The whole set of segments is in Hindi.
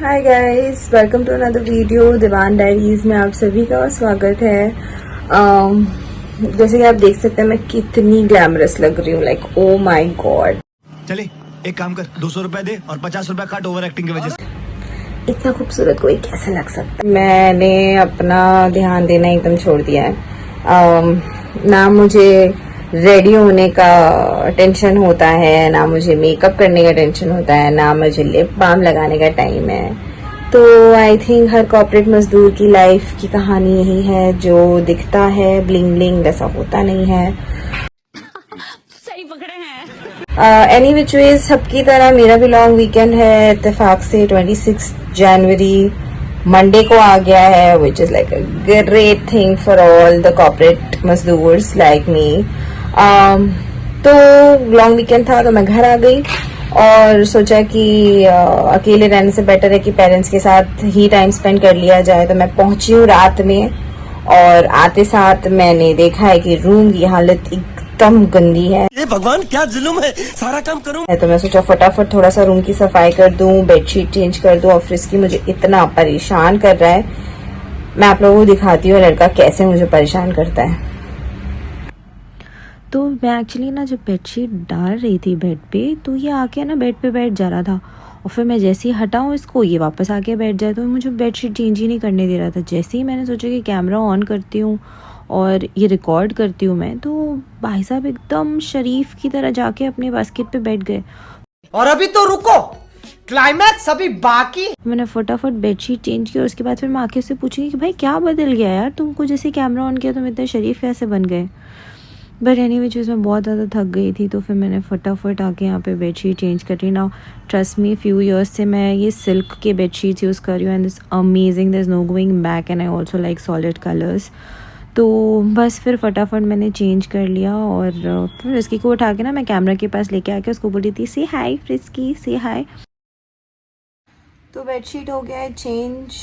Hi guys, welcome to another video Diwan Diaries में आप सभी का स्वागत है। जैसे कि आप देख सकते हैं मैं कितनी ग्लैमरस लग रही हूँ, लाइक ओ माय गॉड। चले एक काम कर, 200 रुपए दे और 50 रुपए काट ओवर एक्टिंग की वजह से। इतना खूबसूरत कोई कैसे लग सकता है। मैंने अपना ध्यान देना एकदम छोड़ दिया है। ना मुझे रेडी होने का टेंशन होता है, ना मुझे मेकअप करने का टेंशन होता है, ना मुझे लिप बाम लगाने का टाइम है। तो आई थिंक हर कॉर्पोरेट मजदूर की लाइफ की कहानी यही है, जो दिखता है ब्लिंग ब्लिंग वैसा होता नहीं है। सही पकड़े हैं। एनी विच वेज सबकी तरह मेरा भी लॉन्ग वीकेंड है। इत्तेफाक से 26 जनवरी मंडे को आ गया है, which is like a great thing for all the corporate मजदूर्स लाइक मी। तो लॉन्ग वीकेंड था तो मैं घर आ गई और सोचा कि अकेले रहने से बेटर है कि पेरेंट्स के साथ ही टाइम स्पेंड कर लिया जाए। तो मैं पहुंची हूँ रात में और आते साथ मैंने देखा है कि रूम की हालत एकदम गंदी है। ये भगवान क्या जुल्म है, सारा काम करूं। तो मैं सोचा फटाफट थोड़ा सा रूम की सफाई कर दूं, बेडशीट चेंज कर दूं। ऑफिस की मुझे इतना परेशान कर रहा है। मैं आप लोगों को दिखाती हूँ लड़का कैसे मुझे परेशान करता है। तो मैं एक्चुअली ना जब बेडशीट डाल रही थी बेड पे, तो ये आके ना बेड पे बैठ जा रहा था और फिर मैं जैसे ही हटाऊँ इसको ये वापस आके बैठ जाए, तो मुझे बेडशीट चेंज ही नहीं करने दे रहा था। जैसे ही मैंने सोचा कि कैमरा ऑन करती हूँ और ये रिकॉर्ड करती हूँ मैं, तो भाई साहब एकदम शरीफ की तरह जाके अपने बास्केट पे बैठ गए। और अभी तो रुको, क्लाइमैक्स अभी बाकी। मैंने फटाफट बेडशीट चेंज की और उसके बाद फिर मैं आके उससे पूछी कि भाई क्या बदल गया यार, तुमको जैसे कैमरा ऑन किया तुम इतने शरीफ कैसे बन गए। बट एनी चीज़ मैं बहुत ज़्यादा थक गई थी, तो फिर मैंने फटाफट आके यहाँ पे बेडशीट चेंज करी। Now trust me, few years से मैं ये सिल्क के बेडशीट्स यूज़ कर रही हूँ and this amazing, there is no going back and I also like solid colours. तो बस फिर फटाफट मैंने चेंज कर लिया और फिर फ्रिस्की को उठा के ना मैं कैमरा के पास लेके आके उसको बोली थी से हाय फ्रिस्की, से हाय। तो बेडशीट हो गया है चेंज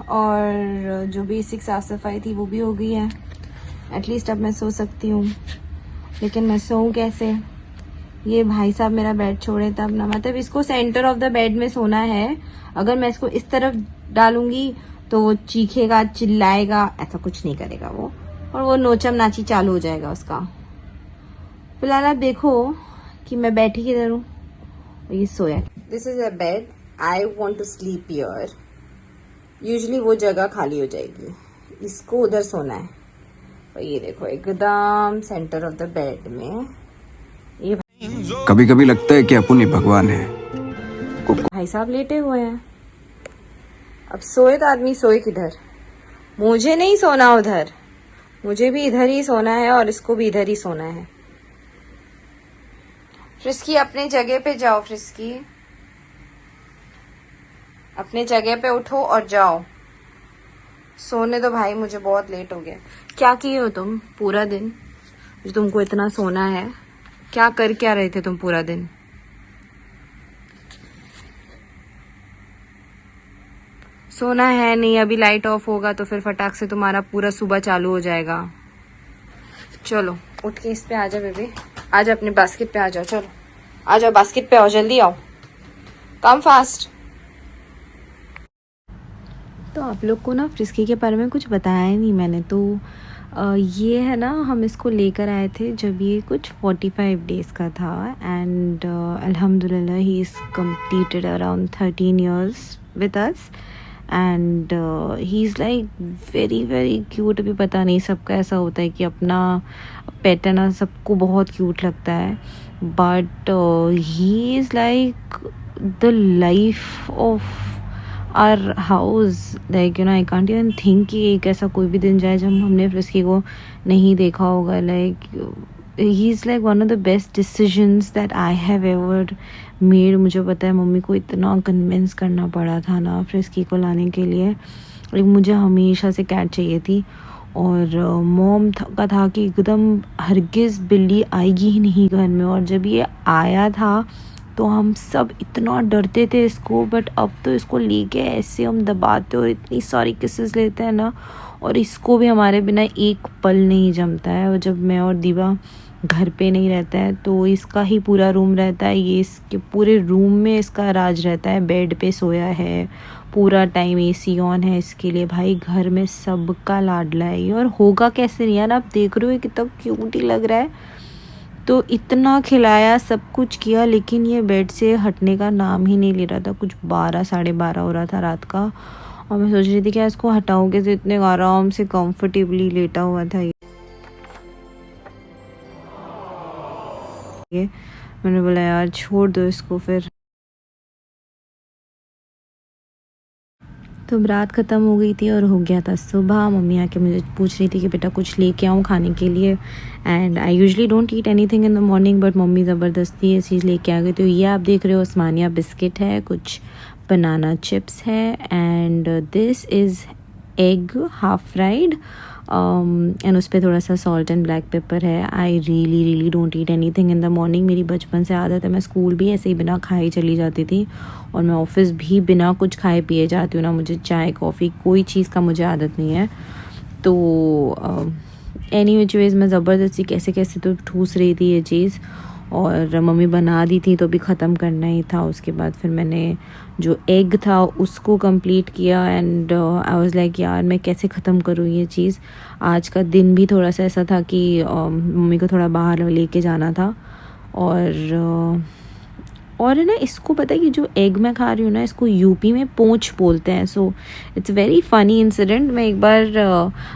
और जो बेसिक साफ सफाई थी वो भी हो गई है। एटलीस्ट अब मैं सो सकती हूँ, लेकिन मैं सोऊं कैसे। ये भाई साहब मेरा बेड छोड़े तब ना, मतलब इसको सेंटर ऑफ द बेड में सोना है। अगर मैं इसको इस तरफ डालूंगी तो वो चीखेगा, चिल्लाएगा, ऐसा कुछ नहीं करेगा वो, और वो नोचम नाची चालू हो जाएगा उसका। फिलहाल आप देखो कि मैं बैठी किधर हूँ और ये सोया। This is a bed, I want to sleep here. Usually वो जगह खाली हो जाएगी, इसको उधर सोना है। और ये देखो एकदम सेंटर ऑफ द बेड में ये कभी कभी लगता है कि अपन ही भगवान है। भाई साहब लेटे हुए हैं। अब सोए तो आदमी सोए किधर? मुझे नहीं सोना उधर, मुझे भी इधर ही सोना है और इसको भी इधर ही सोना है। फ्रिस्की अपने जगह पे जाओ, फ्रिस्की अपने जगह पे उठो और जाओ सोने दो भाई, मुझे बहुत लेट हो गया। क्या किए हो तुम पूरा दिन जो तुमको इतना सोना है? क्या कर क्या रहे थे तुम पूरा दिन? सोना है नहीं, अभी लाइट ऑफ होगा तो फिर फटाक से तुम्हारा पूरा सुबह चालू हो जाएगा। चलो उठ के इस पे आ जाओ बेबी, आ जाओ अपने बास्केट पे आ जाओ। चलो आ जाओ बास्केट पे आओ, जल्दी आओ, कम फास्ट। तो आप लोग को ना फ्रिस्की के बारे में कुछ बताया ही नहीं मैंने। तो ये है ना, हम इसको लेकर आए थे जब ये कुछ 45 डेज़ का था एंड अल्हम्दुलिल्लाह he is completed around 13 years with us and he is like very very cute. अभी पता नहीं सबका ऐसा होता है कि अपना पेट है ना सबको बहुत क्यूट लगता है, but he is like the life of our house. Like you know I can't even think कि एक ऐसा कोई भी दिन जाए जब हमने फ्रिस्की को नहीं देखा होगा। Like he is like one of the best decisions that I have ever made. मुझे पता है मम्मी को इतना कन्विंस करना पड़ा था ना फ्रिस्की को लाने के लिए। लाइक मुझे हमेशा से कैट चाहिए थी और मॉम का था कि एकदम हरगिज़ बिल्ली आएगी ही नहीं घर में। और जब ये आया था तो हम सब इतना डरते थे इसको, बट अब तो इसको लेके ऐसे हम दबाते और इतनी सारी किसेस लेते हैं ना, और इसको भी हमारे बिना एक पल नहीं जमता है। और जब मैं और दीवा घर पे नहीं रहता है तो इसका ही पूरा रूम रहता है, ये इसके पूरे रूम में इसका राज रहता है। बेड पे सोया है, पूरा टाइम एसी ऑन है इसके लिए। भाई घर में सबका लाडला है ये, और होगा कैसे नहीं यार, आप देख रहे हो कितना क्यूट ही लग रहा है। तो इतना खिलाया, सब कुछ किया, लेकिन ये बेड से हटने का नाम ही नहीं ले रहा था। कुछ 12 साढ़े 12 हो रहा था रात का, और मैं सोच रही थी कि इसको हटाऊँ कैसे, इतने आराम से कंफर्टेबली लेटा हुआ था ये। मैंने बोला यार छोड़ दो इसको फिर। तो रात ख़त्म हो गई थी और हो गया था सुबह। मम्मी आके मुझे पूछ रही थी कि बेटा कुछ लेके आऊँ खाने के लिए, and I usually don't eat anything in the morning, but mummy ज़बरदस्ती ये चीज़ लेके आ गई। तो ये आप देख रहे हो उस्मानिया बिस्किट है, कुछ बनाना चिप्स है, and this is egg half fried, and उस पर थोड़ा सा सॉल्ट एंड ब्लैक पेपर है। I really don't eat anything in the morning. मेरी बचपन से आदत है, मैं स्कूल भी ऐसे ही बिना खाए चली जाती थी, और मैं ऑफिस भी बिना कुछ खाए पिए जाती हूँ ना। मुझे चाय कॉफ़ी कोई चीज़ का मुझे आदत नहीं है। तो एनी विच वेज़ मैं ज़बरदस्ती कैसे कैसे तो ठूस रही थी ये चीज़, और मम्मी बना दी थी तो भी ख़त्म करना ही था। उसके बाद फिर मैंने जो एग था उसको कंप्लीट किया, एंड आई वाज लाइक यार मैं कैसे ख़त्म करूँ ये चीज़। आज का दिन भी थोड़ा सा ऐसा था कि मम्मी को थोड़ा बाहर लेके जाना था, और है ना, इसको पता है कि जो एग मैं खा रही हूँ ना, इसको यूपी में पोंछ बोलते हैं। So it's very funny incident. मैं एक बार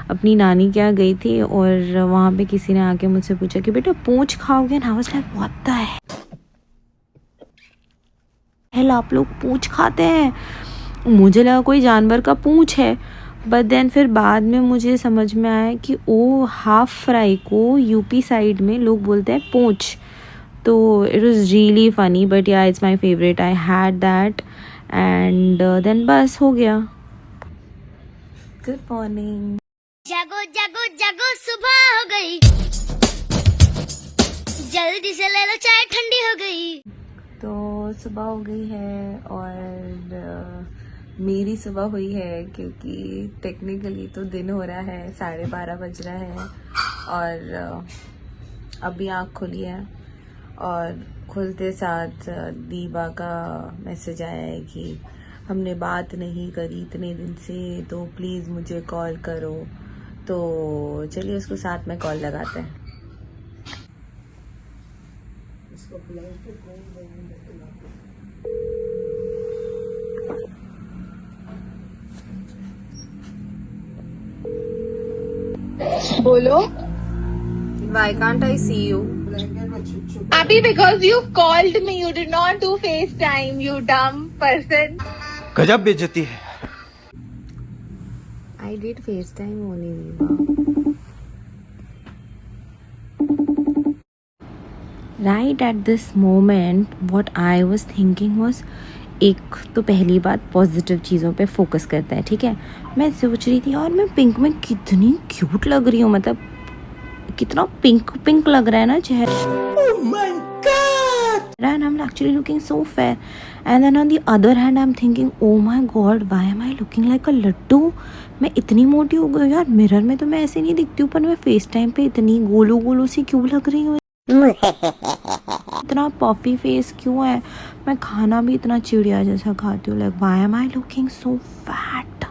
अपनी नानी के यहाँ गई थी, और वहाँ पे किसी ने आके मुझसे पूछा कि बेटा पोंछ खाओगे ना। I was like what the hell, आप लोग पूंछ खाते हैं? मुझे लगा कोई जानवर का पूंछ है, बट देन फिर बाद में मुझे समझ में आया कि ओ हाफ फ्राई को यूपी साइड में लोग बोलते हैं पोंछ। तो it was really funny, but yeah it's my favourite. I had that, and then बस हो गया। Good morning. जागो जागो जागो सुबह हो गई, जल्दी से ले लो चाय ठंडी हो गई। तो सुबह हो गई है, और मेरी सुबह हुई है क्योंकि टेक्निकली तो दिन हो रहा है, 12:30 बज रहा है, और अभी आँख खुली है, और खुलते साथ दीबा का मैसेज आया है कि हमने बात नहीं करी इतने दिन से, तो प्लीज़ मुझे कॉल करो। तो चलिए उसको साथ में कॉल लगाते हैं। बोलो। Why can't I see you? Abhi, because you called me, you did not do FaceTime, you dumb person. गजब बेइज्जती है। I did FaceTime only, Deva. Right at this moment, what I was thinking was, एक तो पहली बात पॉजिटिव चीज़ों पे फोकस करता है, ठीक है। मैं सोच रही थी यार मैं पिंक में कितनी क्यूट लग रही हूँ, मतलब कितना पिंक पिंक लग रहा है ना चेहरा। Oh my God! And I'm actually looking so fair. And then on the other hand, I'm thinking, oh my God, why am I looking like a Laddu? मैं इतनी मोटी हो गई यार, मिरर में तो मैं ऐसे नहीं दिखती हूँ, पर मैं फेस टाइम पे इतनी गोलू गोलू सी क्यों लग रही हूँ? इतना पफी फेस क्यों है? मैं खाना भी इतना चिड़िया जैसा खाती हूँ। Like why am I looking so fat?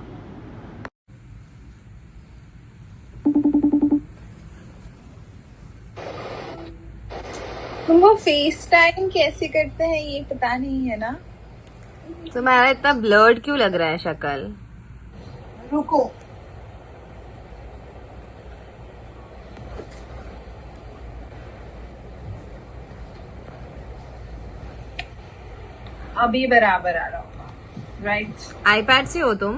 तुमको फेस टाइम कैसे करते हैं ये पता नहीं है ना? तुम्हारा इतना ब्लर्ड क्यों लग रहा है शक्ल? रुको, अभी बराबर आ रहा होगा, राइट? आईपैड से हो तुम?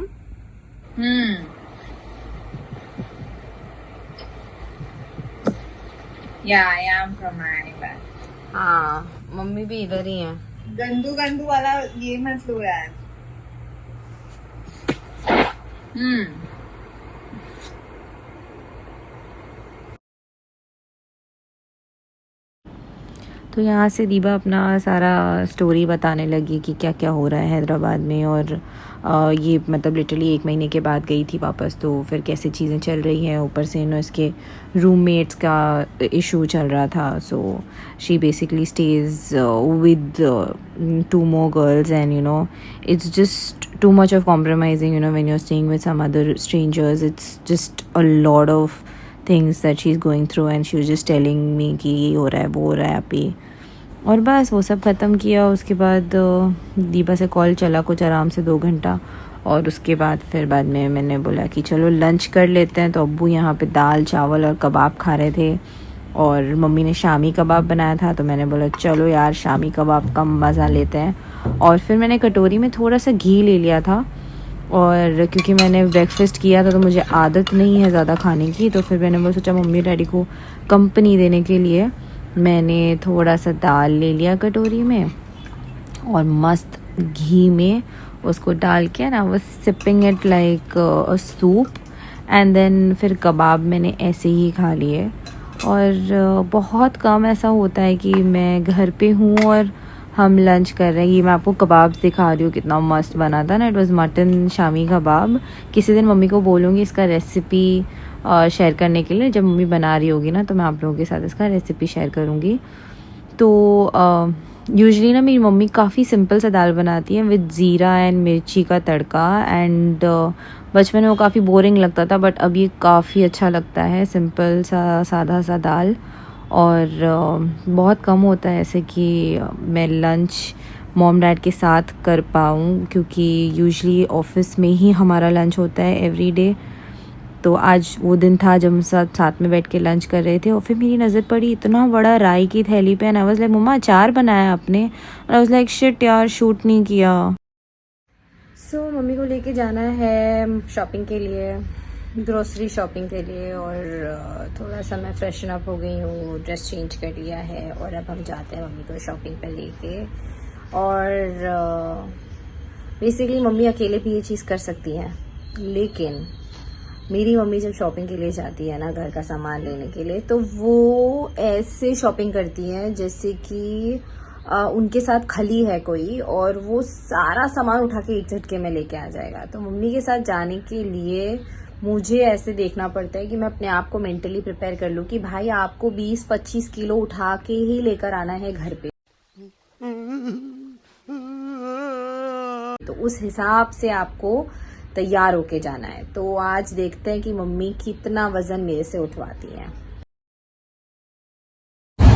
या I am from my iPad. हाँ, मम्मी भी इधर ही है। गंदू गंदू वाला ये मत लो यार। तो यहाँ से दीबा अपना सारा स्टोरी बताने लगी कि क्या क्या हो रहा है हैदराबाद में, और ये मतलब लिटरली 1 महीने के बाद गई थी वापस, तो फिर कैसे चीज़ें चल रही हैं। ऊपर से इसके रूममेट्स का इशू चल रहा था, so she basically stage with 2 more girls, and it's just too much of compromising, when you're staying with some other strangers. It's just a lot of things that she's going through, and she was just telling me कि ये हो रहा है, वो हो रहा है आप ही। और बस वो सब ख़त्म किया। उसके बाद दीपा से कॉल चला कुछ आराम से 2 घंटा, और उसके बाद फिर बाद में मैंने बोला कि चलो लंच कर लेते हैं। तो अब्बू यहाँ पे दाल चावल और कबाब खा रहे थे, और मम्मी ने शामी कबाब बनाया था, तो मैंने बोला चलो यार शामी कबाब का मज़ा लेते हैं। और फिर मैंने कटोरी में थोड़ा सा घी ले लिया था, और क्योंकि मैंने ब्रेकफास्ट किया था तो मुझे आदत नहीं है ज़्यादा खाने की, तो फिर मैंने सोचा मम्मी डैडी को कंपनी देने के लिए मैंने थोड़ा सा दाल ले लिया कटोरी में, और मस्त घी में उसको डाल के ना वो sipping it like a soup, and then फिर कबाब मैंने ऐसे ही खा लिए। और बहुत कम ऐसा होता है कि मैं घर पे हूँ और हम लंच कर रहे हैं। ये मैं आपको कबाब दिखा रही हूँ, कितना मस्त बना था ना। It was mutton shami kebab. किसी दिन मम्मी को बोलूँगी इसका रेसिपी शेयर करने के लिए, जब मम्मी बना रही होगी ना तो मैं आप लोगों के साथ इसका रेसिपी शेयर करूँगी। तो यूजुअली ना मेरी मम्मी काफ़ी सिंपल सा दाल बनाती है विद ज़ीरा एंड मिर्ची का तड़का, एंड बचपन में वो काफ़ी बोरिंग लगता था, बट अब ये काफ़ी अच्छा लगता है, सिंपल सा सादा सा दाल। और बहुत कम होता है ऐसे कि मैं लंच मॉम डैड के साथ कर पाऊँ, क्योंकि यूजुअली ऑफिस में ही हमारा लंच होता है एवरी डे। तो आज वो दिन था जब हम सब साथ में बैठ के लंच कर रहे थे, और फिर मेरी नज़र पड़ी इतना बड़ा राई की थैली पे, एंड आई वाज लाइक मम्मा अचार बनाया आपने? और आई वाज लाइक शिट यार, शूट नहीं किया। सो मम्मी को लेके जाना है शॉपिंग के लिए, ग्रोसरी शॉपिंग के लिए, और थोड़ा सा मैं फ्रेशन अप हो गई हूँ, ड्रेस चेंज कर लिया है, और अब हम जाते हैं मम्मी को शॉपिंग पे लेके। और बेसिकली मम्मी अकेले भी ये चीज़ कर सकती हैं, लेकिन मेरी मम्मी जब शॉपिंग के लिए जाती है ना घर का सामान लेने के लिए, तो वो ऐसे शॉपिंग करती हैं जैसे कि उनके साथ खली है कोई, और वो सारा सामान उठा के एक झटके में लेके आ जाएगा। तो मम्मी के साथ जाने के लिए मुझे ऐसे देखना पड़ता है कि मैं अपने आप को मेंटली प्रिपेयर कर लूँ कि भाई आपको 20-25 किलो उठा के ही लेकर आना है घर पे, तो उस हिसाब से आपको तैयार होके जाना है। तो आज देखते हैं कि मम्मी कितना वजन मेरे से उठवाती है।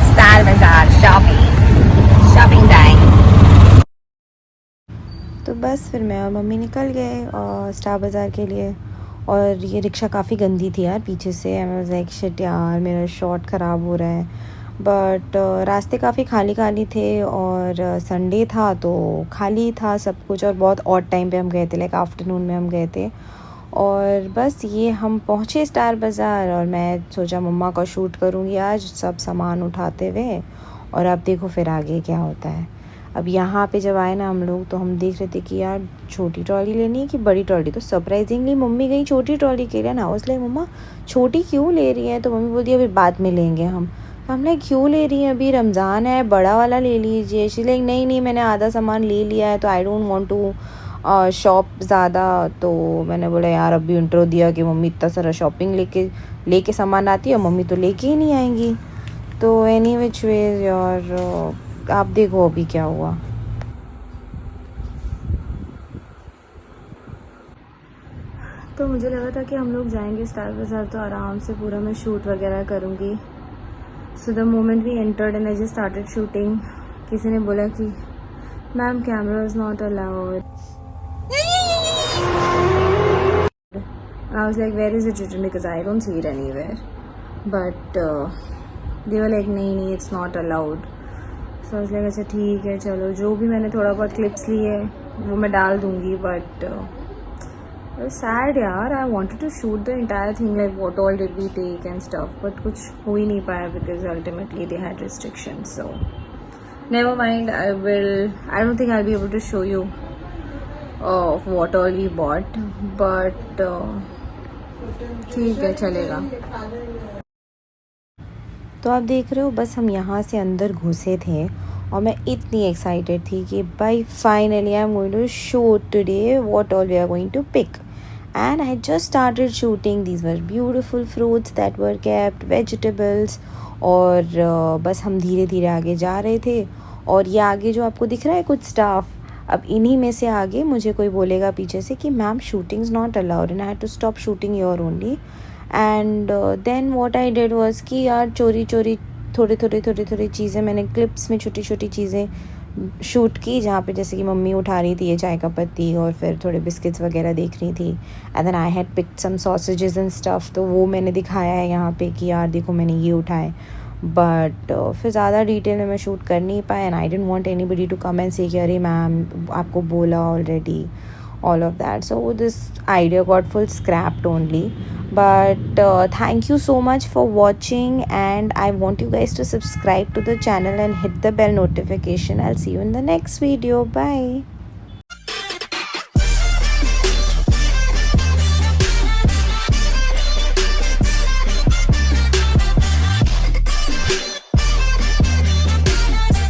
स्टार बाजार शॉपिंग टाइम। तो बस फिर मैं और मम्मी निकल गए और स्टार बाज़ार के लिए, और ये रिक्शा काफ़ी गंदी थी यार पीछे से। आई वाज लाइक शिट यार, मेरा शॉट ख़राब हो रहा है। बट रास्ते काफ़ी खाली खाली थे, और संडे था तो खाली था सब कुछ, और बहुत ऑड टाइम पे हम गए थे, लाइक आफ्टरनून में हम गए थे। और बस ये हम पहुँचे स्टार बाज़ार, और मैं सोचा मम्मा का शूट करूँगी आज सब सामान उठाते हुए, और अब देखो फिर आगे क्या होता है। अब यहाँ पे जब आए ना हम लोग, तो हम देख रहे थे कि यार छोटी ट्रॉली लेनी है कि बड़ी ट्रॉली। तो सरप्राइजिंगली मम्मी गई छोटी ट्रॉली के लिए ना। उसलिए मम्मा छोटी क्यों ले रही है? तो मम्मी बोलती है अभी बाद में लेंगे हम लाइक क्यों ले रही हैं, अभी रमज़ान है, बड़ा वाला ले लीजिए। शी लाइक नहीं मैंने आधा सामान ले लिया है, तो I don't want to shop ज़्यादा। तो मैंने बोला यार अभी इंट्रो दिया कि मम्मी इतना सारा शॉपिंग लेके सामान आती है, और मम्मी तो लेके ही नहीं आएंगी। तो एनी विच वेज और आप देखो अभी क्या हुआ। तो मुझे लगा था कि हम लोग जाएंगे स्टार बाज़ार तो आराम से पूरा मैं शूट वगैरह करूँगी। So the moment we entered and I just started shooting, किसी ने बोला कि ma'am camera is not allowed. I was like where is it written, because I don't see it anywhere, but they were like नहीं it's not allowed. So I was like अच्छा ठीक है चलो, जो भी मैंने थोड़ा बहुत क्लिप्स लिए वो मैं डाल दूँगी। बट सैड यार, I wanted to shoot the entire thing, like what all did we take and stuff, but कुछ हो ही नहीं पाया because ultimately they had restrictions. So never mind, I don't think I will be able to show you what all we bought, but ठीक है चलेगा। तो आप देख रहे हो बस हम यहाँ से अंदर घुसे थे और मैं इतनी एक्साइटेड थी कि भाई finally I am going to shoot today what all we are going to pick. And I just started shooting. These were beautiful fruits that were kept, vegetables. और बस हम धीरे धीरे आगे जा रहे थे. और ये आगे जो आपको दिख रहा है कुछ स्टाफ, अब इन्हीं में से आगे मुझे कोई बोलेगा पीछे से कि ma'am shooting is not allowed and I had to stop shooting your only. And then what I did was कि यार चोरी चोरी थोड़ी चीज़ें मैंने क्लिप्स में छोटी छोटी चीज़ें शूट की, जहाँ पे जैसे कि मम्मी उठा रही थी ये चाय का पत्ती और फिर थोड़े बिस्किट्स वगैरह देख रही थी. And then I had picked some sausages and stuff, तो वो मैंने दिखाया है यहाँ पे कि यार देखो मैंने ये उठाए. बट फिर ज़्यादा डिटेल में मैं शूट कर नहीं पाया. And I didn't want anybody to come and say कि अरे मैम आपको बोला already, all of that. So this idea got full scrapped only. But thank you so much for watching, and I want you guys to subscribe to the channel and hit the bell notification. I'll see you in the next video. Bye.